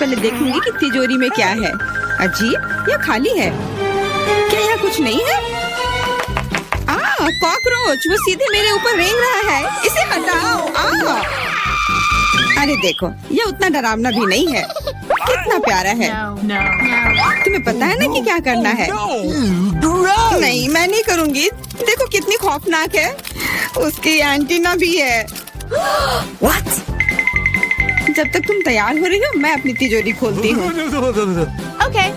पहले देखूंगी कि तिजोरी में क्या है। अजीब, यह खाली है। क्या यहाँ कुछ नहीं है? कॉकरोच, वो सीधे मेरे ऊपर रेंग रहा है। इसे हटाओ। अरे देखो, ये उतना डरावना भी नहीं है। कितना प्यारा है। तुम्हें पता है ना कि क्या करना है? नहीं, मैं नहीं करूँगी। देखो कितनी खौफनाक है। उसकी एंटीना भी है। What? जब तक तुम तैयार हो रही हो, मैं अपनी तिजोरी खोलती हूँ। Okay.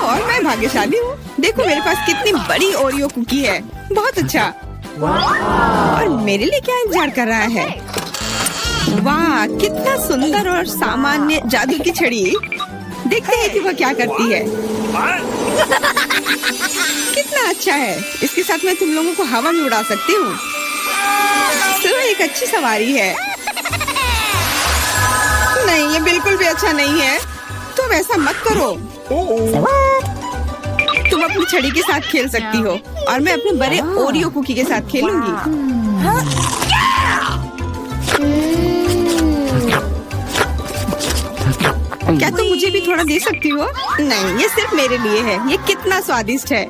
और मैं भाग्यशाली हूँ। देखो मेरे पास कितनी बड़ी ओरियो कुकी है। बहुत अच्छा। और मेरे लिए क्या इंतजार कर रहा है? वाह, कितना सुंदर और सामान्य जादू की छड़ी। देखते हैं कि वह क्या करती है। कितना अच्छा है। इसके साथ मैं तुम लोगों को हवा में उड़ा सकती हूँ। तो एक अच्छी सवारी है। नहीं, ये बिल्कुल भी अच्छा नहीं है। तुम ऐसा मत करो। तुम अपनी छड़ी के साथ खेल सकती हो और मैं अपने बड़े ओरियो कुकी के साथ खेलूंगी। क्या तुम मुझे भी थोड़ा दे सकती हो? नहीं, ये सिर्फ मेरे लिए है। ये कितना स्वादिष्ट है।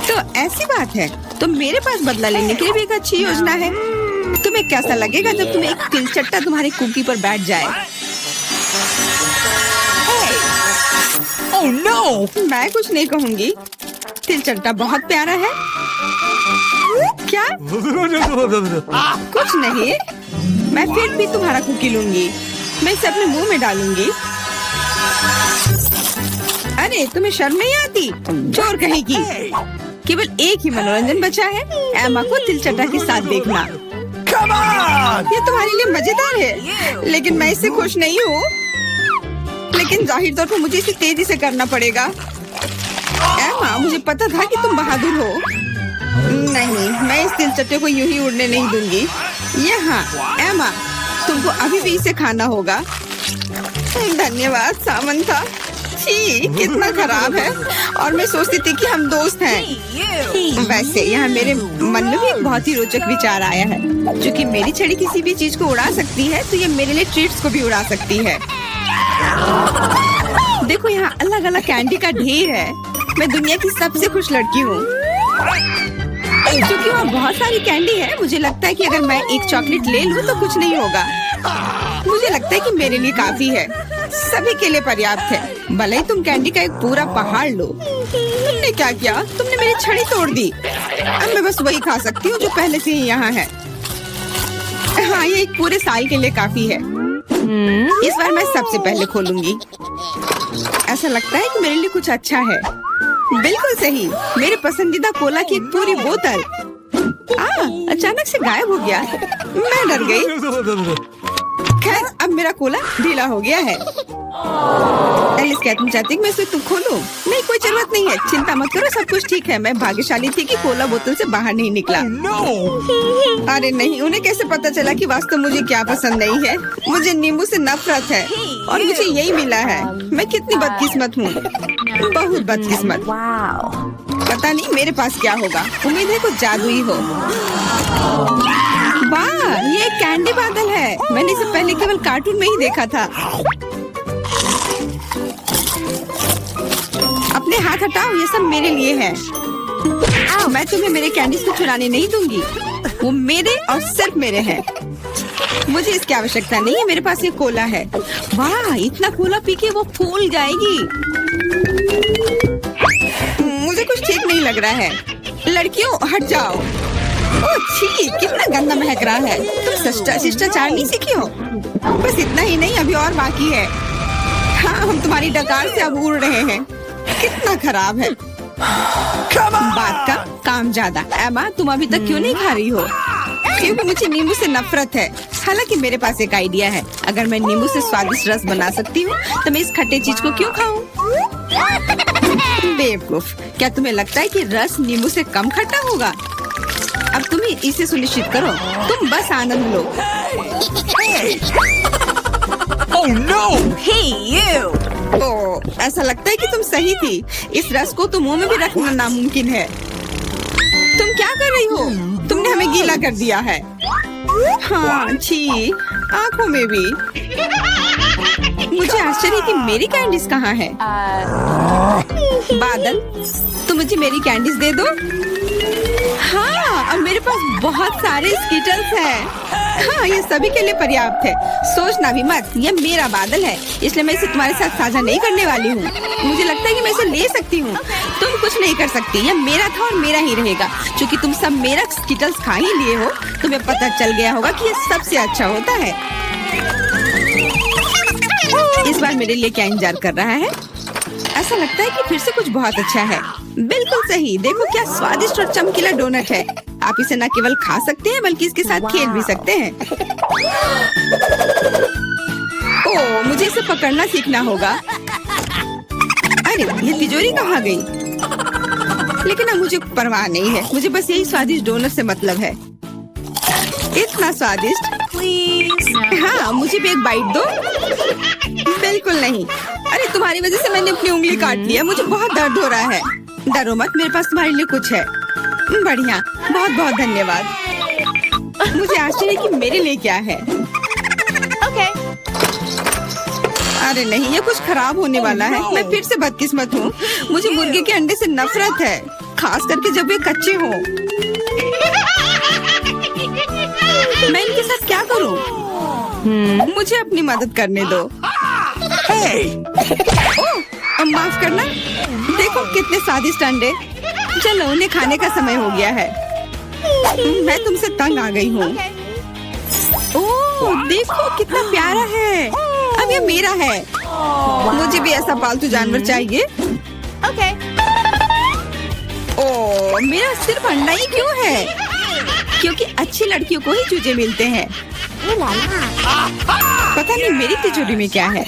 तो ऐसी बात है, तो मेरे पास बदला लेने के लिए भी एक अच्छी योजना है। तुम्हें कैसा लगेगा जब तुम्हें एक तिलचट्टा तुम्हारी कुकी पर बैठ जाए? Oh no! मैं कुछ नहीं कहूँगी। तिलचट्टा बहुत प्यारा है। क्या? कुछ नहीं। मैं फिर भी तुम्हारा कुकी लूंगी। मैं इसे अपने मुंह में डालूंगी। अरे तुम्हें शर्म नहीं आती? चोर कहेगी। केवल एक ही मनोरंजन बचा है, एमा को तिलचट्टा के साथ देखना। ये तुम्हारे लिए मजेदार है, लेकिन मैं इससे खुश नहीं हूँ। लेकिन जाहिर तौर पर मुझे इसे तेजी से करना पड़ेगा। एमा, मुझे पता था कि तुम बहादुर हो। नहीं, मैं इस तिलचट्टे को यूं ही उड़ने नहीं दूंगी। यहाँ एमा, तुमको अभी भी इसे खाना होगा। धन्यवाद सामंथा। छी, कितना खराब है। और मैं सोचती थी कि हम दोस्त हैं। वैसे यहाँ मेरे मन में भी एक बहुत ही रोचक विचार आया है। क्योंकि मेरी छड़ी किसी भी चीज को उड़ा सकती है, तो ये मेरे लिए ट्रीट्स को भी उड़ा सकती है। देखो यहाँ अलग अलग कैंडी का ढेर है। मैं दुनिया की सबसे खुश लड़की हूँ। क्योंकि वहाँ बहुत सारी कैंडी है, मुझे लगता है कि अगर मैं एक चॉकलेट ले लूँ तो कुछ नहीं होगा। मुझे लगता है कि मेरे लिए काफी है। सभी के लिए पर्याप्त है। भले ही तुम कैंडी का एक पूरा पहाड़ लो। तुमने क्या किया? तुमने मेरी छड़ी तोड़ दी। अब मैं बस वही खा सकती हूँ जो पहले से ही यहाँ है। हाँ, ये एक पूरे साल के लिए काफी है। इस बार मैं सबसे पहले खोलूंगी। ऐसा लगता है कि मेरे लिए कुछ अच्छा है। बिल्कुल सही, मेरे पसंदीदा कोला की एक पूरी बोतल। अचानक से गायब हो गया। मैं डर गई। खैर, अब मेरा कोला ढीला हो गया है। एलिस, क्या तुम चाहती मैं इसे खोलूं? नहीं, कोई जरूरत नहीं है। चिंता मत करो, सब कुछ ठीक है। मैं भाग्यशाली थी कि कोला बोतल से बाहर नहीं निकला। अरे नहीं, उन्हें कैसे पता चला कि वास्तव मुझे क्या पसंद नहीं है? मुझे नींबू से नफरत है और मुझे यही मिला है। मैं कितनी बदकिस्मत हूँ, बहुत बदकिस्मत। पता नहीं मेरे पास क्या होगा। उम्मीद है कुछ जादुई हो। वाह, ये एक कैंडी बादल है। मैंने इसे पहले केवल कार्टून में ही देखा था। अपने हाथ हटाओ, ये सब मेरे लिए है। मैं तुम्हें मेरे कैंडीज को चुराने नहीं दूंगी। वो मेरे और सिर्फ मेरे हैं। मुझे इसकी आवश्यकता नहीं है। मेरे पास ये कोला है। वाह, इतना कोला पी के वो फूल जाएगी। मुझे कुछ ठीक नहीं लग रहा है। लड़कियों, हट जाओ। ओह छी, कितना गंदा महक रहा है। तुम शिष्टाचार नहीं सीखी हो? बस इतना ही नहीं, अभी और बाकी है। हाँ, हम तुम्हारी डकार से अब उड़ रहे हैं। कितना खराब है। बात का काम ज्यादा। एमा, तुम अभी तक क्यों नहीं खा रही हो? क्योंकि मुझे नींबू से नफरत है। हालांकि मेरे पास एक आइडिया है। अगर मैं नींबू से स्वादिष्ट रस बना सकती हूँ, तो मैं इस खट्टे चीज को क्यों खाऊं? बेवकूफ, क्या तुम्हें लगता है कि रस नींबू से कम खट्टा होगा? अब तुम ही इसे सुनिश्चित करो। तुम बस आनंद लो। Oh no! Hey you! ओह, ऐसा लगता है कि तुम सही थी। इस रस को तो मुंह में भी रखना नामुमकिन है। तुम क्या कर रही हो? तुमने हमें गीला कर दिया है। हाँ, छी। आंखों में भी। मुझे आश्चर्य कि मेरी कैंडीज कहाँ है? बादल, तुम मुझे मेरी कैंडीज दे दो। हाँ, अब मेरे पास बहुत सारे स्कीटल्स हैं। हाँ, ये सभी के लिए पर्याप्त है। सोचना भी मत, ये मेरा बादल है, इसलिए मैं इसे तुम्हारे साथ साझा नहीं करने वाली हूँ। मुझे लगता है कि मैं इसे ले सकती हूँ। तुम कुछ नहीं कर सकती, ये मेरा था और मेरा ही रहेगा। क्योंकि तुम सब मेरा स्कीटल्स खा ही लिए हो, तुम्हें पता चल गया होगा कि ये सबसे अच्छा होता है। इस बार मेरे लिए क्या इंतजार कर रहा है? ऐसा लगता है कि फिर से कुछ बहुत अच्छा है। बिल्कुल सही, देखो क्या स्वादिष्ट और चमकीला डोनट है। आप इसे न केवल खा सकते हैं बल्कि इसके साथ खेल भी सकते हैं। ओह, मुझे इसे पकड़ना सीखना होगा। अरे, ये तिजोरी कहाँ गई? लेकिन अब मुझे परवाह नहीं है, मुझे बस यही स्वादिष्ट डोनट से मतलब है। इतना स्वादिष्ट। हाँ, मुझे भी एक बाइट दो। बिल्कुल नहीं। अरे, तुम्हारी वजह से मैंने अपनी उंगली काट लिया, मुझे बहुत दर्द हो रहा है। डरो मत, मेरे पास तुम्हारे लिए कुछ है। बढ़िया, बहुत बहुत धन्यवाद। मुझे आश्चर्य कि मेरे लिए क्या है। Okay. अरे नहीं, ये कुछ खराब होने वाला है। मैं फिर से बदकिस्मत हूँ। मुझे मुर्गे के अंडे से नफरत है, खास करके जब वे कच्चे हों। मैं इनके साथ क्या करूँ? मुझे अपनी मदद करने दो। ओह, माफ करना। देखो कितने स्वादिष्ट अंडे। चलो, उन्हें खाने का समय हो गया है। मैं तुमसे तंग आ गई हूँ। ओह, देखो कितना प्यारा है। अब ये मेरा है। मुझे भी ऐसा पालतू जानवर चाहिए। Okay. ओह, मेरा सिर्फ अंडा ही क्यों है? क्योंकि अच्छी लड़कियों को ही चूजे मिलते हैं। पता नहीं मेरी तिजोरी में क्या है।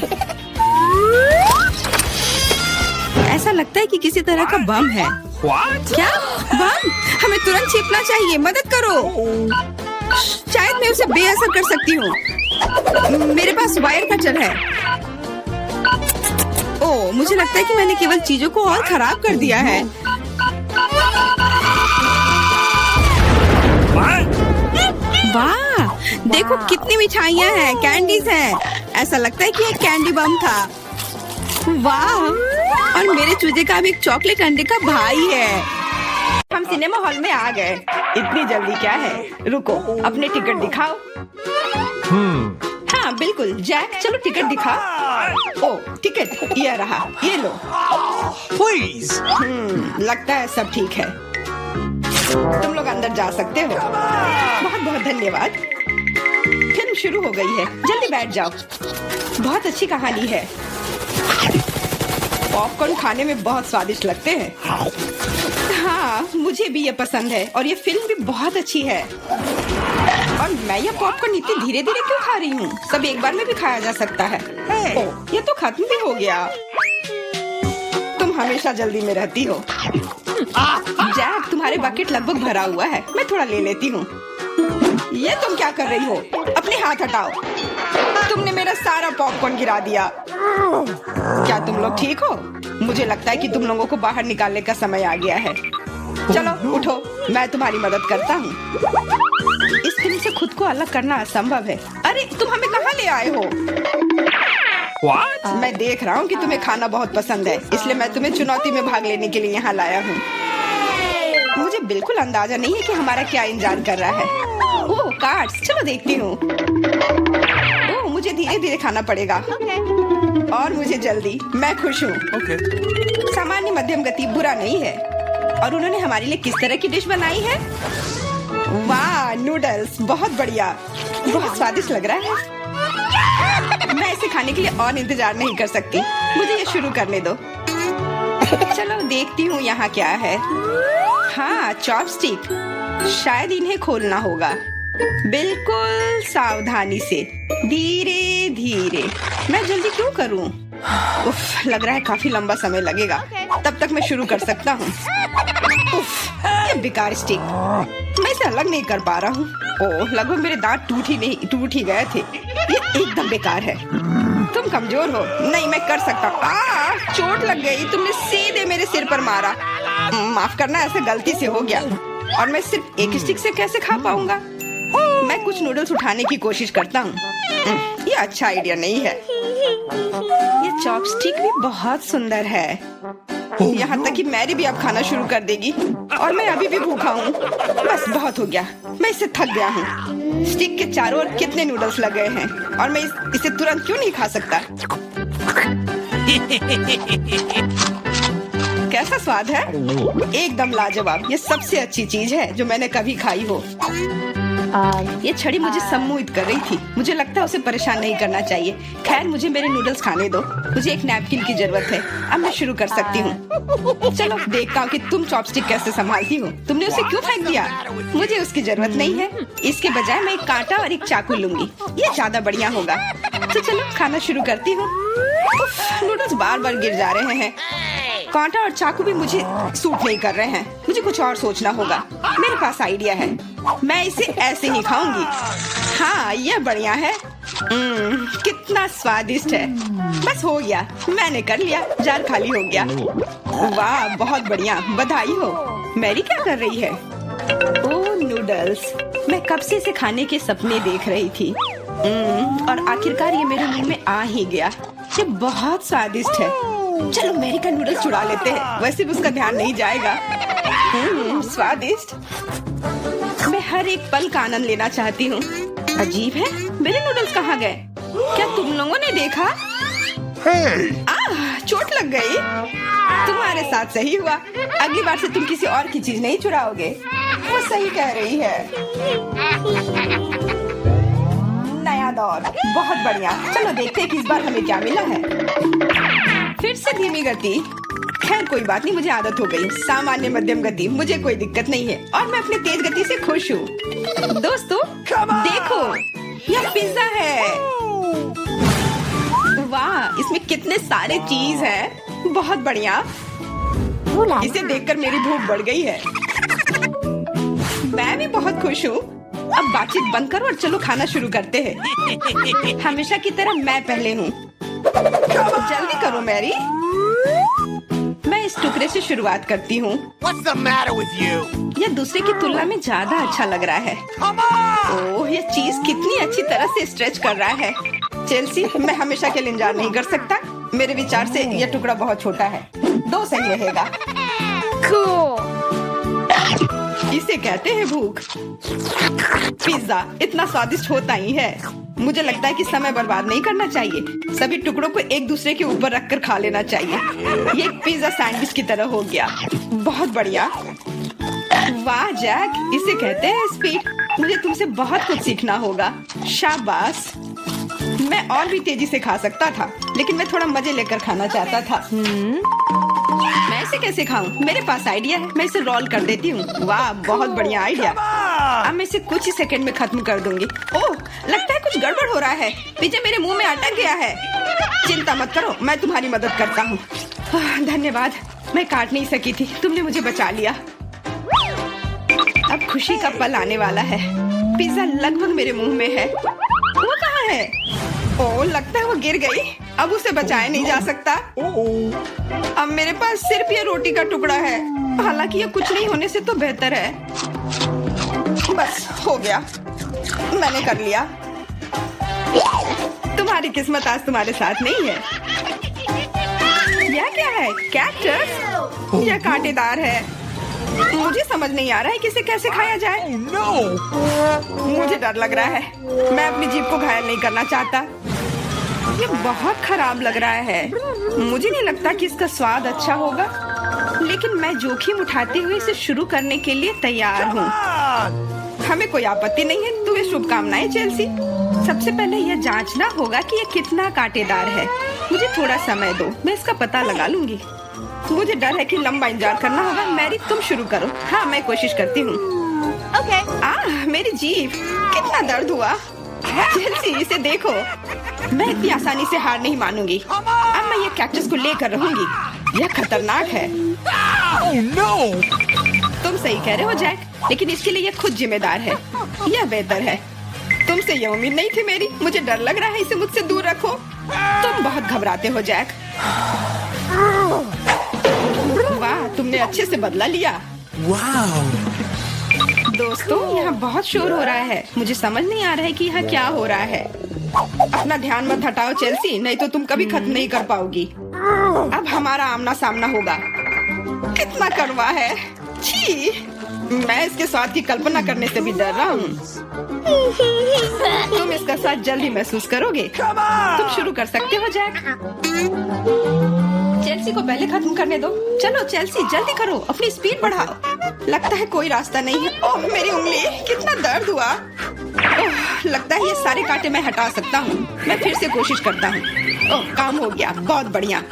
ऐसा लगता है कि किसी तरह का बम है। क्या बम? हमें तुरंत छिपना चाहिए, मदद करो। शायद मैं उसे बेअसर कर सकती हूँ। मेरे पास वायर कटर है। ओह, मुझे लगता है कि मैंने केवल चीजों को और खराब कर दिया है। वाह, देखो कितनी मिठाइयाँ हैं, कैंडीज हैं। ऐसा लगता है कि एक कैंडी बम था। वाह, और मेरे चूजे का भी एक चॉकलेट अंडे का भाई है। हम सिनेमा हॉल में आ गए। इतनी जल्दी क्या है? रुको, अपने टिकट दिखाओ। हाँ बिल्कुल, जैक चलो टिकट दिखा। ओ, टिकट ये रहा, ये लो। Please. लगता है सब ठीक है। तुम लोग अंदर जा सकते हो। बहुत बहुत धन्यवाद। फिल्म शुरू हो गई है, जल्दी बैठ जाओ। बहुत अच्छी कहानी है। पॉपकॉर्न खाने में बहुत स्वादिष्ट लगते हैं। हाँ, मुझे भी ये पसंद है और ये फिल्म भी बहुत अच्छी है। और मैं ये पॉपकॉर्न इतनी धीरे धीरे क्यों खा रही हूँ? सब एक बार में भी खाया जा सकता है। ओह, ये तो खत्म भी हो गया। तुम हमेशा जल्दी में रहती हो। जैक, तुम्हारे बकेट लगभग भरा हुआ है, मैं थोड़ा ले लेती हूँ। ये तुम क्या कर रही हो? अपने हाथ हटाओ। तुमने मेरा सारा पॉपकॉर्न गिरा दिया। क्या तुम लोग ठीक हो? मुझे लगता है कि तुम लोगों को बाहर निकालने का समय आ गया है। चलो उठो, मैं तुम्हारी मदद करता हूँ। इस फिल्म से खुद को अलग करना असंभव है। अरे, तुम हमें कहाँ ले आए हो? What? मैं देख रहा हूँ कि तुम्हें खाना बहुत पसंद है, इसलिए मैं तुम्हें चुनौती में भाग लेने के लिए यहाँ लाया हूँ। मुझे बिल्कुल अंदाजा नहीं है कि हमारा क्या इंतजार कर रहा है। ओह, कार्ड्स, चलो देखती हूँ। ओह, मुझे धीरे धीरे खाना पड़ेगा। और मुझे जल्दी। मैं खुश हूँ। Okay. सामान्य मध्यम गति बुरा नहीं है। और उन्होंने हमारे लिए किस तरह की डिश बनाई है? वाह, नूडल्स, बहुत बढ़िया, बहुत स्वादिष्ट लग रहा है। मैं इसे खाने के लिए और इंतजार नहीं कर सकती। मुझे ये शुरू करने दो। चलो देखती हूँ यहाँ क्या है। हाँ, चॉपस्टिक। शायद इन्हें खोलना होगा। बिल्कुल सावधानी से, धीरे धीरे। मैं जल्दी क्यों करूँ? उफ, लग रहा है काफी लंबा समय लगेगा। तब तक मैं शुरू कर सकता हूँ। उफ, ये बेकार स्टिक, मैं इसे अलग नहीं कर पा रहा हूँ। ओह, लगभग मेरे दांत टूट ही गए थे। ये एकदम बेकार है। तुम कमजोर हो। नहीं, मैं कर सकता हूँ। चोट लग गई, तुमने सीधे मेरे सिर पर मारा। माफ करना, ऐसे गलती से हो गया। और मैं सिर्फ एक स्टिक से कैसे खा पाऊंगा? मैं मैं कुछ नूडल्स उठाने की कोशिश करता हूँ। ये अच्छा आइडिया नहीं है। ये चॉपस्टिक भी बहुत सुंदर है। यहाँ तक कि मैरी भी अब खाना शुरू कर देगी और मैं अभी भी भूखा हूँ। बस बहुत हो गया, मैं इससे थक गया हूँ। स्टिक के चारों ओर कितने नूडल्स लग गए हैं और मैं इसे तुरंत क्यों नहीं खा सकता? कैसा स्वाद है? एकदम लाजवाब। ये सबसे अच्छी चीज है जो मैंने कभी खाई हो। ये छड़ी मुझे सम्मोहित कर रही थी। मुझे लगता है उसे परेशान नहीं करना चाहिए। खैर, मुझे मेरे नूडल्स खाने दो। मुझे एक नैपकिन की जरूरत है। अब मैं शुरू कर सकती हूँ। चलो देखता हूँ कि तुम चॉपस्टिक कैसे संभालती हो। तुमने उसे क्यों फेंक दिया? मुझे उसकी जरूरत नहीं है। इसके बजाय मैं एक कांटा और एक चाकू लूंगी। ये ज्यादा बढ़िया होगा। तो चलो खाना शुरू करती हूँ। नूडल्स बार बार गिर जा रहे हैं। कांटा और चाकू भी मुझे सूट नहीं कर रहे हैं। मुझे कुछ और सोचना होगा। मेरे पास आइडिया है। मैं इसे ऐसे ही खाऊंगी। हाँ, ये बढ़िया है। कितना स्वादिष्ट है। बस हो गया, मैंने कर लिया। जार खाली हो गया। वाह, बहुत बढ़िया, बधाई हो। मैरी क्या कर रही है? ओह, नूडल्स। मैं कब से इसे खाने के सपने देख रही थी। और आखिरकार ये मेरे मुंह में आ ही गया। ये बहुत स्वादिष्ट है। चलो मैरी का नूडल्स चुरा लेते हैं। वैसे भी उसका ध्यान नहीं जाएगा। स्वादिष्ट। मैं हर एक पल का आनंद लेना चाहती हूँ। अजीब है, मेरे नूडल्स कहाँ गए? क्या तुम लोगों ने देखा? चोट लग गई। तुम्हारे साथ सही हुआ। अगली बार से तुम किसी और की चीज नहीं चुराओगे। वो सही कह रही है। नया दौर, बहुत बढ़िया। चलो देखते हैं कि इस बार हमें क्या मिला है। फिर से धीमी गति। खैर कोई बात नहीं, मुझे आदत हो गई। सामान्य मध्यम गति, मुझे कोई दिक्कत नहीं है और मैं अपने तेज गति से खुश हूँ। दोस्तों देखो, यह पिज्जा है। वाह, इसमें कितने सारे चीज हैं। बहुत बढ़िया। इसे देखकर मेरी भूख बढ़ गई है। मैं भी बहुत खुश हूँ। अब बातचीत बंद करो और चलो खाना शुरू करते हैं। हमेशा की तरह मैं पहले हूँ। जल्दी करो मैरी। मैं इस टुकड़े से शुरुआत करती हूँ। What's the matter with you? यह दूसरे की तुलना में ज्यादा अच्छा लग रहा है। Come on! ओह, यह चीज कितनी अच्छी तरह से स्ट्रेच कर रहा है। चेल्सी, मैं हमेशा के लिए इंतजार नहीं कर सकता। मेरे विचार से यह टुकड़ा बहुत छोटा है। 2 सही रहेगा। Cool. इसे कहते हैं भूख। पिज्जा इतना स्वादिष्ट होता ही है। मुझे लगता है कि समय बर्बाद नहीं करना चाहिए। सभी टुकड़ों को एक दूसरे के ऊपर रखकर खा लेना चाहिए। ये एक पिज्जा सैंडविच की तरह हो गया। बहुत बढ़िया। वाह जैक, इसे कहते हैं स्पीड। मुझे तुमसे बहुत कुछ सीखना होगा। शाबाश। मैं और भी तेजी से खा सकता था, लेकिन मैं थोड़ा मजे लेकर खाना चाहता था। मैं इसे कैसे खाऊं? मेरे पास आइडिया है। मैं इसे रोल कर देती हूँ। वाह, बहुत बढ़िया आइडिया। अब मैं इसे कुछ ही सेकंड में खत्म कर दूंगी। ओह, लगता है कुछ गड़बड़ हो रहा है। पिज्जा मेरे मुंह में अटक गया है। चिंता मत करो, मैं तुम्हारी मदद करता हूँ। धन्यवाद। मैं काट नहीं सकी थी, तुमने मुझे बचा लिया। अब खुशी का पल आने वाला है। पिज्जा लगभग मेरे मुंह में है। वो कहाँ है? ओह, लगता है वो गिर गई। अब उसे बचाया नहीं जा सकता। अब मेरे पास सिर्फ ये रोटी का टुकड़ा है। हालांकि ये कुछ नहीं होने से तो बेहतर है। बस हो गया, मैंने कर लिया। तुम्हारी किस्मत आज तुम्हारे साथ नहीं है। यह क्या है? कैक्टस? यह कांटेदार है। मुझे समझ नहीं आ रहा है कि इसे कैसे खाया जाए। मुझे डर लग रहा है। मैं अपनी जीभ को घायल नहीं करना चाहता। ये बहुत खराब लग रहा है। मुझे नहीं लगता कि इसका स्वाद अच्छा होगा, लेकिन मैं जोखिम उठाते हुए इसे शुरू करने के लिए तैयार हूँ। हमें कोई आपत्ति नहीं है। तुम्हें शुभकामनाएं चेल्सी। सबसे पहले यह जांचना होगा कि यह कितना कांटेदार है। मुझे थोड़ा समय दो, मैं इसका पता लगा लूंगी। मुझे डर है कि लंबा इंतजार करना होगा। मैरी, तुम शुरू करो। हाँ, मैं कोशिश करती हूँ। Okay. मेरी जीभ, कितना दर्द हुआ। चेल्सी, इसे देखो। मैं इतनी आसानी से हार नहीं मानूंगी। अब मैं ये कैक्टस को लेकर रहूंगी। यह खतरनाक है। Oh no! तुम सही कह रहे हो जैक, लेकिन इसके लिए यह खुद जिम्मेदार है। यह बेहतर है। तुमसे यह उम्मीद नहीं थी मेरी। मुझे डर लग रहा है। इसे मुझसे दूर रखो। तुम बहुत घबराते हो जैक। वाह, तुमने अच्छे से बदला लिया। Wow! दोस्तों, यहाँ बहुत शोर हो रहा है। मुझे समझ नहीं आ रहा है कि यहाँ क्या हो रहा है। अपना ध्यान मत हटाओ चेल्सी, नहीं तो तुम कभी खत्म नहीं कर पाओगी। अब हमारा आमना सामना होगा। कितना कड़वा है, छी! मैं इसके स्वाद की कल्पना करने से भी डर रहा हूँ। तुम इसका स्वाद जल्दी महसूस करोगे। तुम शुरू कर सकते हो जैक। चेल्सी को पहले खत्म करने दो। चलो चेल्सी, जल्दी करो, अपनी स्पीड बढ़ाओ। लगता है कोई रास्ता नहीं है। ओह मेरी उंगली, कितना दर्द हुआ। ओह, लगता है ये सारे कांटे मैं हटा सकता हूँ। मैं फिर से कोशिश करता हूँ। ओह, काम हो गया, बहुत बढ़िया।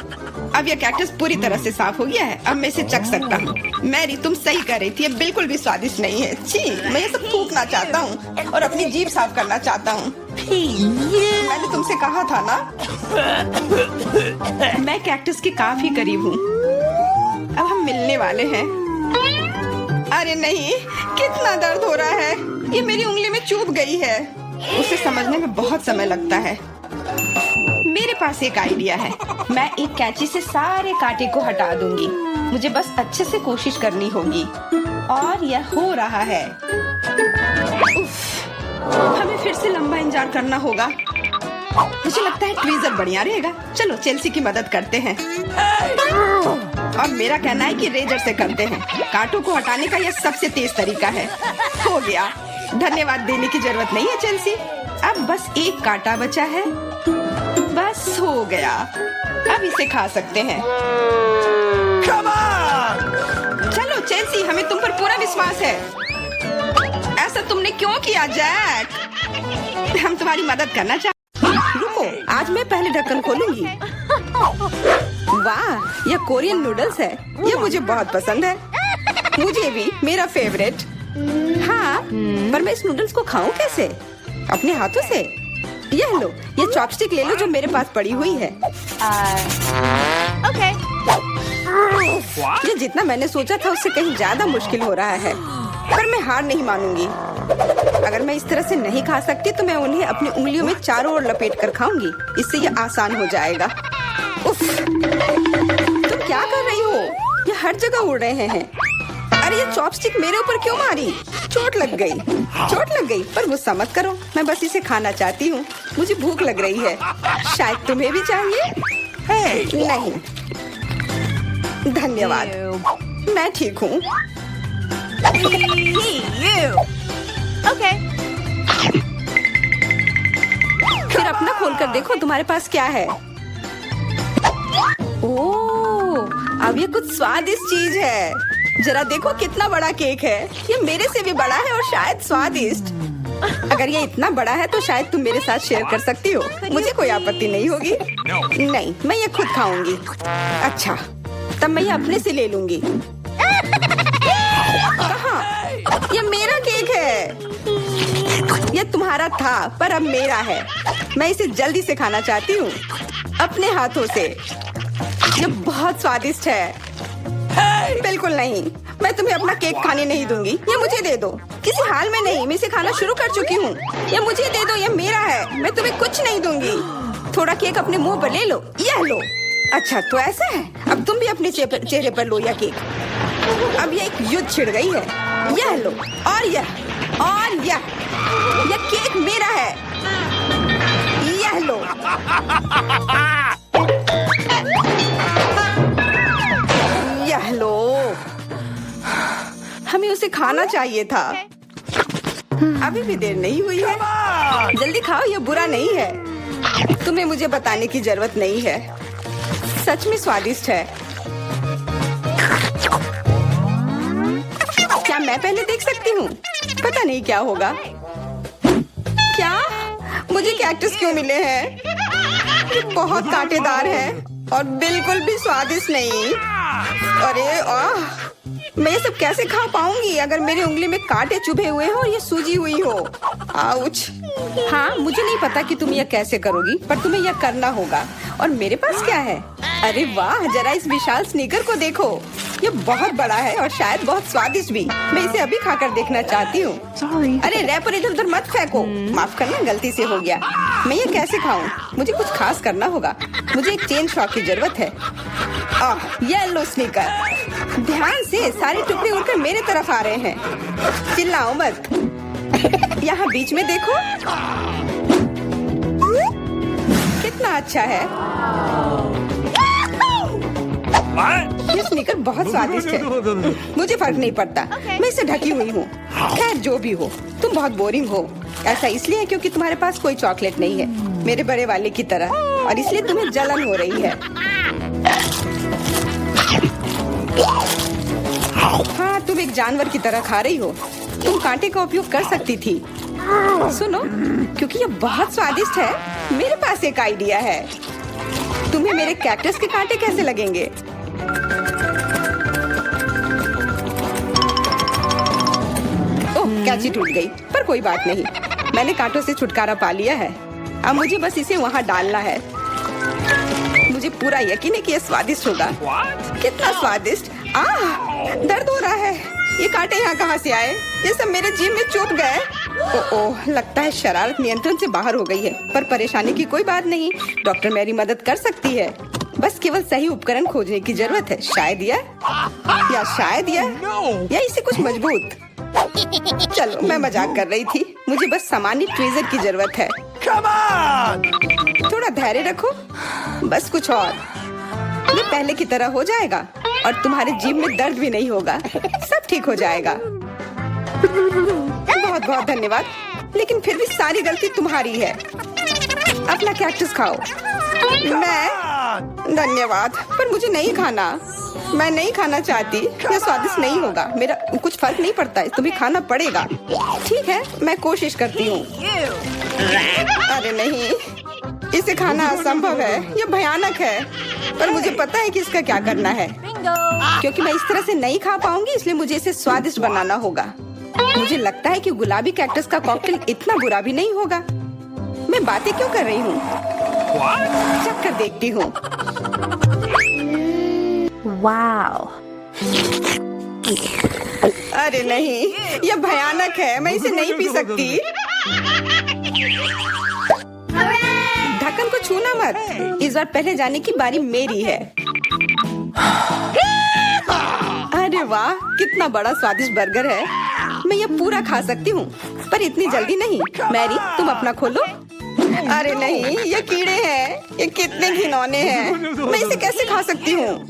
अब यह कैक्टस पूरी तरह से साफ हो गया है। अब मैं इसे चख सकता हूँ। मैरी, तुम सही कर रही थी, ये बिल्कुल भी स्वादिष्ट नहीं है। छी, मैं ये सब थूकना चाहता हूँ और अपनी जीभ साफ करना चाहता हूँ। मैंने तुमसे कहा था ना। मैं कैक्टस के काफी करीब हूँ। अब हम मिलने वाले हैं। अरे नहीं, कितना दर्द हो रहा है। ये मेरी उंगली में चुभ गई है। उसे समझने में बहुत समय लगता है। मेरे पास एक आइडिया है। मैं एक कैंची से सारे कांटे को हटा दूंगी। मुझे बस अच्छे से कोशिश करनी होगी। और यह हो रहा है। उफ, हमें फिर से लंबा इंतजार करना होगा। मुझे लगता है ट्वीजर बढ़िया रहेगा। चलो चेल्सी की मदद करते हैं। और मेरा कहना है कि रेजर से करते हैं। कांटों को हटाने का यह सबसे तेज तरीका है। हो गया। धन्यवाद देने की जरूरत नहीं है चेल्सी। अब बस एक कांटा बचा है। बस हो गया। अब इसे खा सकते हैं। Come on! चलो चेल्सी, हमें तुम पर पूरा विश्वास है। ऐसा तुमने क्यों किया जैक? हम तुम्हारी मदद करना चाहते। रुको, आज मैं पहले ढक्कन खोलूंगी। वाह, यह कोरियन नूडल्स है। यह मुझे बहुत पसंद है। मुझे भी, मेरा फेवरेट। हाँ, पर मैं इस नूडल्स को खाऊं कैसे? अपने हाथों से? यह लो, ये चॉपस्टिक ले लो जो मेरे पास पड़ी हुई है। Okay. ये जितना मैंने सोचा था उससे कहीं ज्यादा मुश्किल हो रहा है। पर मैं हार नहीं मानूंगी। अगर मैं इस तरह से नहीं खा सकती तो मैं उन्हें अपनी उंगलियों में चारों ओर लपेट कर खाऊंगी। इससे ये आसान हो जाएगा। उफ, तुम क्या कर रही हो? ये हर जगह उड़ रहे हैं। अरे ये चॉपस्टिक मेरे ऊपर क्यों मारी? चोट लग गई। चोट लग गई, पर गुस्सा मत करो। मैं बस इसे खाना चाहती हूँ। मुझे भूख लग रही है। शायद तुम्हें भी चाहिए? नहीं, धन्यवाद। मैं ठीक हूँ। Okay. फिर अपना खोल कर देखो तुम्हारे पास क्या है। ओह, अब ये कुछ स्वादिष्ट चीज है। जरा देखो कितना बड़ा केक है। ये मेरे से भी बड़ा है और शायद स्वादिष्ट। अगर ये इतना बड़ा है तो शायद तुम मेरे साथ शेयर कर सकती हो। मुझे कोई आपत्ति नहीं होगी। नहीं, मैं ये खुद खाऊंगी। अच्छा, तब मैं ये अपने से ले लूंगी। कहाँ? ये मेरा केक है। ये तुम्हारा था, पर अब मेरा है। मैं इसे जल्दी से खाना चाहती हूँ, अपने हाथों से। ये बहुत स्वादिष्ट है। बिल्कुल नहीं, मैं तुम्हें अपना केक खाने नहीं दूंगी। ये मुझे दे दो। किसी हाल में नहीं, मैं इसे खाना शुरू कर चुकी हूँ। ये मुझे दे दो, ये मेरा है। मैं तुम्हें कुछ नहीं दूंगी। थोड़ा केक अपने मुंह पर ले लो। यह लो। अच्छा, तो ऐसा है। अब तुम भी अपने चेहरे पर लो यह केक। अब ये एक युद्ध छिड़ गई है। यह लो, और यह केक मेरा है। यह लो। यह लो। हमें उसे खाना चाहिए था। अभी भी देर नहीं हुई है। जल्दी खाओ, यह बुरा नहीं है। तुम्हें मुझे बताने की जरूरत नहीं है। सच में स्वादिष्ट है। क्या मैं पहले देख सकती हूँ? पता नहीं क्या होगा। क्या मुझे कैक्टस क्यों मिले हैं? ये बहुत कांटेदार है और बिल्कुल भी स्वादिष्ट नहीं। अरे मैं ये सब कैसे खा पाऊंगी अगर मेरी उंगली में कांटे चुभे हुए हो और ये सूजी हुई हो। आउच। हाँ, मुझे नहीं पता कि तुम यह कैसे करोगी, पर तुम्हें यह करना होगा। और मेरे पास क्या है? अरे वाह, जरा इस विशाल स्नीकर को देखो। ये बहुत बड़ा है और शायद बहुत स्वादिष्ट भी। मैं इसे अभी खाकर देखना चाहती हूँ। अरे रैपर इधर उधर मत फेंको। माफ करना, गलती से हो गया। मैं ये कैसे खाऊं? मुझे कुछ खास करना होगा। मुझे एक चेन शॉक की जरूरत है। Yellow sneaker. ध्यान से, सारे टुकड़े उड़कर मेरे तरफ आ रहे हैं। चिल्लाओ मत। यहाँ बीच में देखो, कितना अच्छा है। What? ये स्नीकर बहुत स्वादिष्ट है। मुझे फर्क नहीं पड़ता, मैं इसे ढकी हुई हूँ। खैर जो भी हो, तुम बहुत बोरिंग हो। ऐसा इसलिए है क्योंकि तुम्हारे पास कोई चॉकलेट नहीं है, मेरे बड़े वाले की तरह, और इसलिए तुम्हें जलन हो रही है। हाँ, तुम एक जानवर की तरह खा रही हो। तुम कांटे का उपयोग कर सकती थी। सुनो, क्योंकि ये बहुत स्वादिष्ट है, मेरे पास एक आइडिया है। तुम्हें मेरे कैक्टस के कांटे कैसे लगेंगे? ओह, कैंची टूट गई, पर कोई बात नहीं, मैंने कांटों से छुटकारा पा लिया है। अब मुझे बस इसे वहाँ डालना है। मुझे पूरा यकीन है कि यह स्वादिष्ट होगा। कितना स्वादिष्ट! दर्द हो रहा है। ये कांटे यहाँ कहाँ से आए? ये सब मेरे जीभ में चुभ गए। ओह, लगता है शरारत नियंत्रण से बाहर हो गई है, पर परेशानी की कोई बात नहीं। डॉक्टर मेरी मदद कर सकती है। बस केवल सही उपकरण खोजने की जरूरत है। शायद या इसे कुछ मजबूत। चलो, मैं मजाक कर रही थी। मुझे बस सामान्य ट्वीजर की जरूरत है। Come on! थोड़ा धैर्य रखो, बस कुछ और। ये पहले की तरह हो जाएगा और तुम्हारे जीभ में दर्द भी नहीं होगा। सब ठीक हो जाएगा। बहुत बहुत धन्यवाद, लेकिन फिर भी सारी गलती तुम्हारी है। अपना कैक्टस खाओ। मैं धन्यवाद, पर मुझे नहीं खाना। मैं नहीं खाना चाहती। यह स्वादिष्ट नहीं होगा। मेरा कुछ फर्क नहीं पड़ता है, तुम्हें खाना पड़ेगा। ठीक है, मैं कोशिश करती हूँ। अरे नहीं, इसे खाना असंभव है। यह भयानक है, पर मुझे पता है कि इसका क्या करना है। क्योंकि मैं इस तरह से नहीं खा पाऊंगी, इसलिए मुझे इसे स्वादिष्ट बनाना होगा। मुझे लगता है कि गुलाबी कैक्टस का कॉकटेल इतना बुरा भी नहीं होगा। मैं बातें क्यों कर रही हूँ? चख कर देखती हूँ। Wow. अरे नहीं, यह भयानक है। मैं इसे नहीं पी सकती। ढक्कन को छूना मत। इस बार पहले जाने की बारी मेरी है। अरे वाह, कितना बड़ा स्वादिष्ट बर्गर है। मैं ये पूरा खा सकती हूँ, पर इतनी जल्दी नहीं। मैरी, तुम अपना खोलो। अरे नहीं, ये कीड़े हैं। ये कितने घिनौने हैं। मैं इसे कैसे खा सकती हूँ?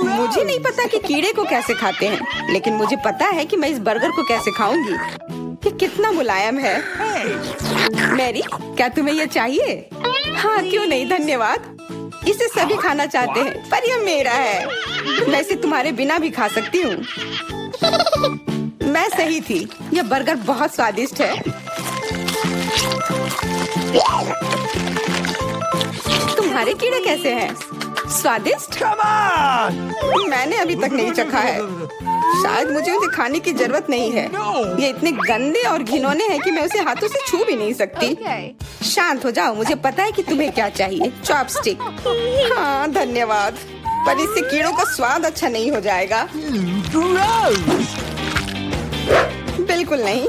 मुझे नहीं पता कि कीड़े को कैसे खाते हैं, लेकिन मुझे पता है कि मैं इस बर्गर को कैसे खाऊंगी। ये कितना मुलायम है। मैरी, क्या तुम्हें ये चाहिए? हाँ, क्यों नहीं, धन्यवाद। इसे सभी खाना चाहते हैं, पर यह मेरा है। मैं इसे तुम्हारे बिना भी खा सकती हूँ। मैं सही थी, यह बर्गर बहुत स्वादिष्ट है। तुम्हारे कीड़े कैसे हैं? स्वादिष्ट? Come on! मैंने अभी तक नहीं चखा है। शायद मुझे उसे खाने की जरूरत नहीं है। ये इतने गंदे और घिनौने हैं कि मैं उसे हाथों से छू भी नहीं सकती। Okay. शांत हो जाओ, मुझे पता है कि तुम्हें क्या चाहिए। चॉपस्टिक। हाँ, धन्यवाद, पर इससे कीड़ों का स्वाद अच्छा नहीं हो जाएगा। Gross! बिल्कुल नहीं।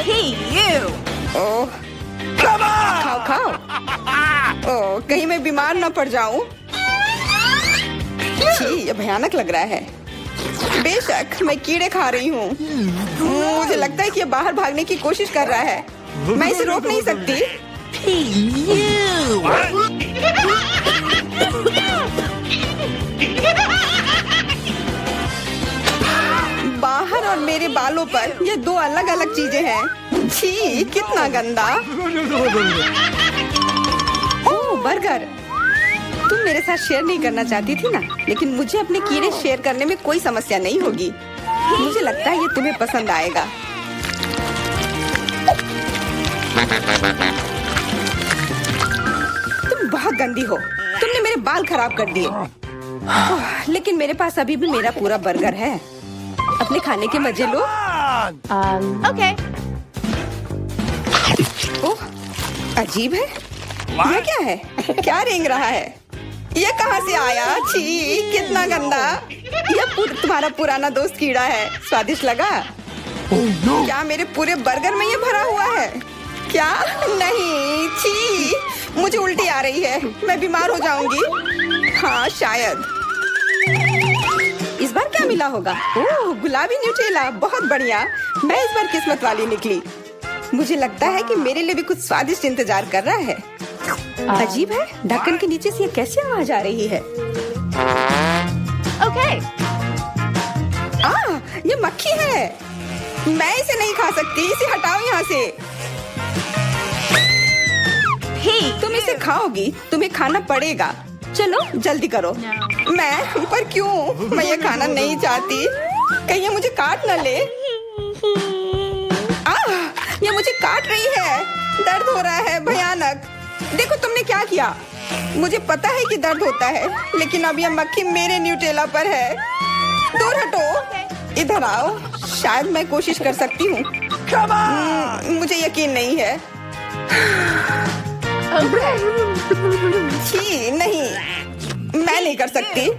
Hey, you. Oh, Come on! खाओ खाओ। ओह, कहीं मैं बीमार न पड़ जाऊं। छी, ये भयानक लग रहा है। बेशक मैं कीड़े खा रही हूँ। मुझे लगता है कि ये बाहर भागने की कोशिश कर रहा है। मैं इसे रोक नहीं सकती। बाहर और मेरे बालों पर ये दो अलग अलग चीजें हैं। छी, कितना गंदा। ओह, बर्गर। तुम मेरे साथ शेयर नहीं करना चाहती थी ना, लेकिन मुझे अपने कीड़े शेयर करने में कोई समस्या नहीं होगी। मुझे लगता है ये तुम्हें पसंद आएगा। तुम बहुत गंदी हो। तुमने मेरे बाल खराब कर दिए। ओह, लेकिन मेरे पास अभी भी मेरा पूरा बर्गर है। अपने खाने के मजे लो। Okay. ओह, अजीब है। यह क्या है? क्या रेंग रहा है? ये कहाँ से आया? छी, कितना गंदा। यह तुम्हारा पुराना दोस्त कीड़ा है। स्वादिष्ट लगा? क्या मेरे पूरे बर्गर में ये भरा हुआ है? क्या? नहीं, छी, मुझे उल्टी आ रही है। मैं बीमार हो जाऊंगी। हाँ, शायद। इस बार क्या मिला होगा? ओह, गुलाबी न्यूटेला, बहुत बढ़िया। मैं इस बार किस्मत वाली निकली। मुझे लगता है कि मेरे लिए भी कुछ स्वादिष्ट इंतजार कर रहा है। अजीब है, ढक्कन के नीचे से ये कैसी आवाज आ रही है? Okay. ये मक्खी है। मैं इसे नहीं खा सकती, इसे हटाओ यहाँ से। Pete. तुम इसे खाओगी, तुम्हें खाना पड़ेगा। चलो जल्दी करो। मैं पर क्यों? मैं ये खाना नहीं चाहती। कहीं ये मुझे काट न ले। ये मुझे काट रही है। दर्द हो रहा है भयानक। देखो तुमने क्या किया। मुझे पता है कि दर्द होता है, लेकिन अब ये मक्खी मेरे न्यूटेला पर है। दूर हटो। इधर आओ। शायद मैं कोशिश कर सकती हूँ। मुझे यकीन नहीं है। छी, नहीं, मैं नहीं कर सकती।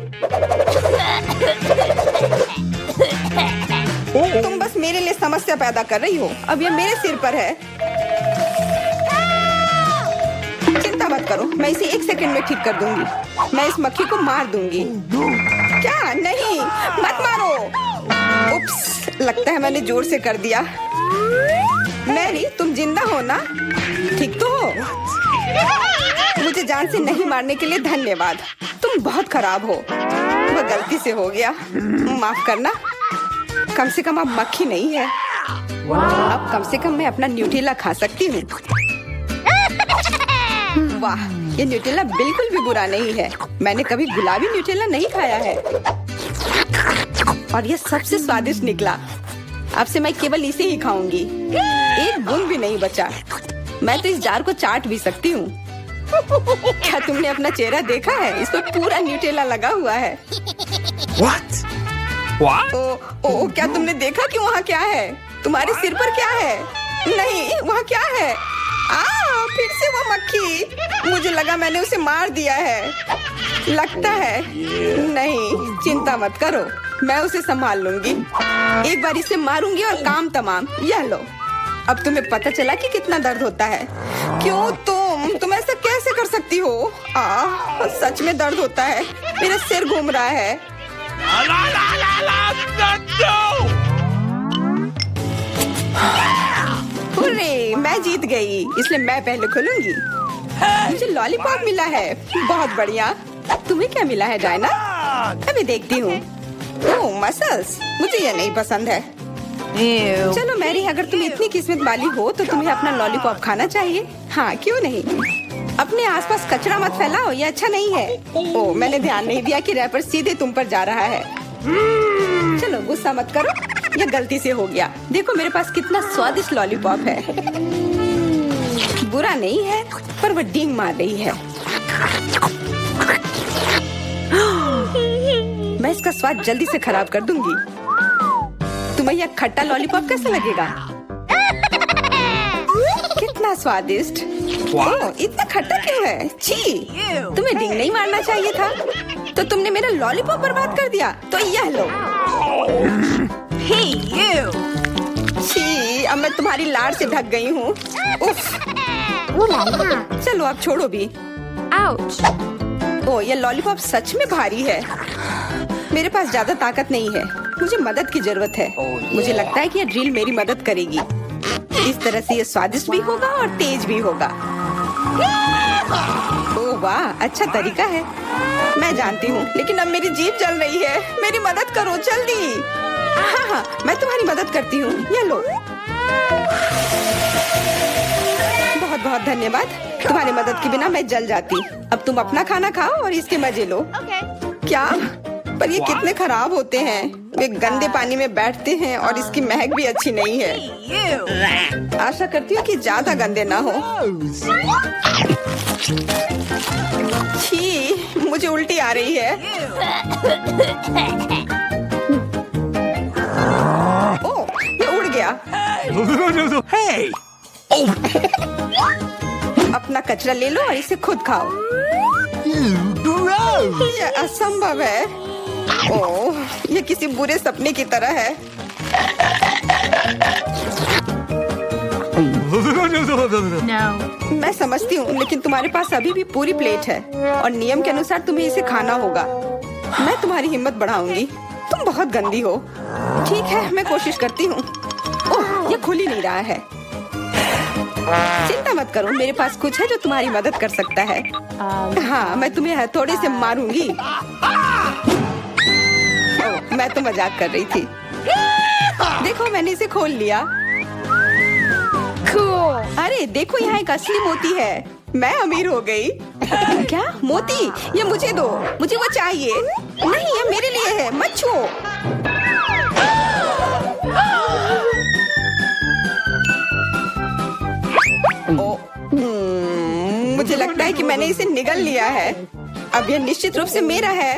तुम बस मेरे लिए समस्या पैदा कर रही हो। अब ये मेरे सिर पर है। चिंता मत करो, मैं इसे 1 सेकंड में ठीक कर दूंगी। मैं इस मक्खी को मार दूंगी। क्या? नहीं, मत मारो। उप्स, लगता है मैंने जोर से कर दिया। मैरी, तुम जिंदा हो ना? ठीक तो हो? मुझे जान से नहीं मारने के लिए धन्यवाद। तुम बहुत खराब हो। वो गलती से हो गया, माफ करना। कम से कम अब मक्खी नहीं है। अब कम से कम मैं अपना न्यूटेला खा सकती हूँ। वाह, ये न्यूटेला बिल्कुल भी बुरा नहीं है। मैंने कभी गुलाबी न्यूटेला नहीं खाया है और ये सबसे स्वादिष्ट निकला। अब से मैं केवल इसे ही खाऊंगी। एक बूंद भी नहीं बचा। मैं तो इस जार को चाट भी सकती हूँ। क्या तुमने अपना चेहरा देखा है? इस पर पूरा न्यूटेला लगा हुआ है। What? What? ओ, क्या तुमने देखा कि वहाँ क्या है? तुम्हारे सिर पर क्या है? नहीं, वहाँ क्या है? फिर से वो मक्खी। मुझे लगा मैंने उसे मार दिया है। लगता है नहीं, चिंता मत करो, मैं उसे संभाल लूंगी। एक बार इसे मारूंगी और काम तमाम। यह लो। अब तुम्हें पता चला कि कितना दर्द होता है। क्यों तुम ऐसा कैसे कर सकती हो? सच में दर्द होता है। मेरा सिर घूम रहा है। हुर्रे, मैं जीत गई, इसलिए मैं पहले खोलूंगी। मुझे लॉलीपॉप मिला है। बहुत बढ़िया। तुम्हें क्या मिला है डायना? अभी देखती हूँ। ओह, मसल्स। मुझे ये नहीं पसंद है। Ew. चलो मैरी, अगर तुम इतनी किस्मत वाली हो तो तुम्हें अपना लॉलीपॉप खाना चाहिए। हाँ, क्यों नहीं। अपने आसपास कचरा मत फैलाओ, ये अच्छा नहीं है। ओह, मैंने ध्यान नहीं दिया कि रैपर सीधे तुम पर जा रहा है। चलो गुस्सा मत करो, ये गलती से हो गया। देखो मेरे पास कितना स्वादिष्ट लॉलीपॉप है। बुरा नहीं है, पर वो डींग मार रही है। मैं इसका स्वाद जल्दी से खराब कर दूंगी। तुम्हें यह खट्टा लॉलीपॉप कैसा लगेगा? कितना स्वादिष्ट। ओह, इतना खट्टा क्यों है? छी, तुम्हें डींग नहीं मारना चाहिए था। तो तुमने मेरा लॉलीपॉप बर्बाद कर दिया। तो यह लो। Hey, you. छी, अब मैं तुम्हारी लाड़ से ढक गई हूँ। उफ। चलो अब छोड़ो भी। Ouch. ओह, ये लॉलीपॉप सच में भारी है। मेरे पास ज्यादा ताकत नहीं है, मुझे मदद की जरूरत है। मुझे लगता है कि ये ड्रिल मेरी मदद करेगी। इस तरह से ये स्वादिष्ट भी होगा और तेज भी होगा। ओह वाह, अच्छा तरीका है। मैं जानती हूँ, लेकिन अब मेरी जीभ जल रही है। मेरी मदद करो जल्दी। हाँ, मैं तुम्हारी मदद करती हूँ। ये लो। बहुत बहुत धन्यवाद। तुम्हारी मदद के बिना मैं जल जाती। अब तुम अपना खाना खाओ और इसके मजे लो। Okay. क्या? पर ये कितने खराब होते हैं। वे गंदे पानी में बैठते हैं और इसकी महक भी अच्छी नहीं है। Hey, you. आशा करती हूँ कि ज्यादा गंदे ना हो। छी, मुझे उल्टी आ रही है। ओह, ये उड़ गया। Hey! अपना कचरा ले लो और इसे खुद खाओ। Gross! ये असंभव है। ओह, ये किसी बुरे सपने की तरह है। No. मैं समझती हूँ, लेकिन तुम्हारे पास अभी भी पूरी प्लेट है और नियम के अनुसार तुम्हें इसे खाना होगा। मैं तुम्हारी हिम्मत बढ़ाऊंगी। तुम बहुत गंदी हो। ठीक है, मैं कोशिश करती हूँ। ओह, ये खुल ही नहीं रहा है। चिंता मत करो, मेरे पास कुछ है जो तुम्हारी मदद कर सकता है। हाँ, मैं तुम्हें हथौड़े से मारूंगी। ओह, मैं तो मजाक कर रही थी। देखो, मैंने इसे खोल लिया। Cool. अरे देखो, यहाँ एक असली मोती है। मैं अमीर हो गई। क्या मोती? ये मुझे दो, मुझे वो चाहिए। नहीं, ये मेरे लिए है, मत छुओ। मुझे लगता है कि मैंने इसे निगल लिया है। अब यह निश्चित रूप से मेरा है।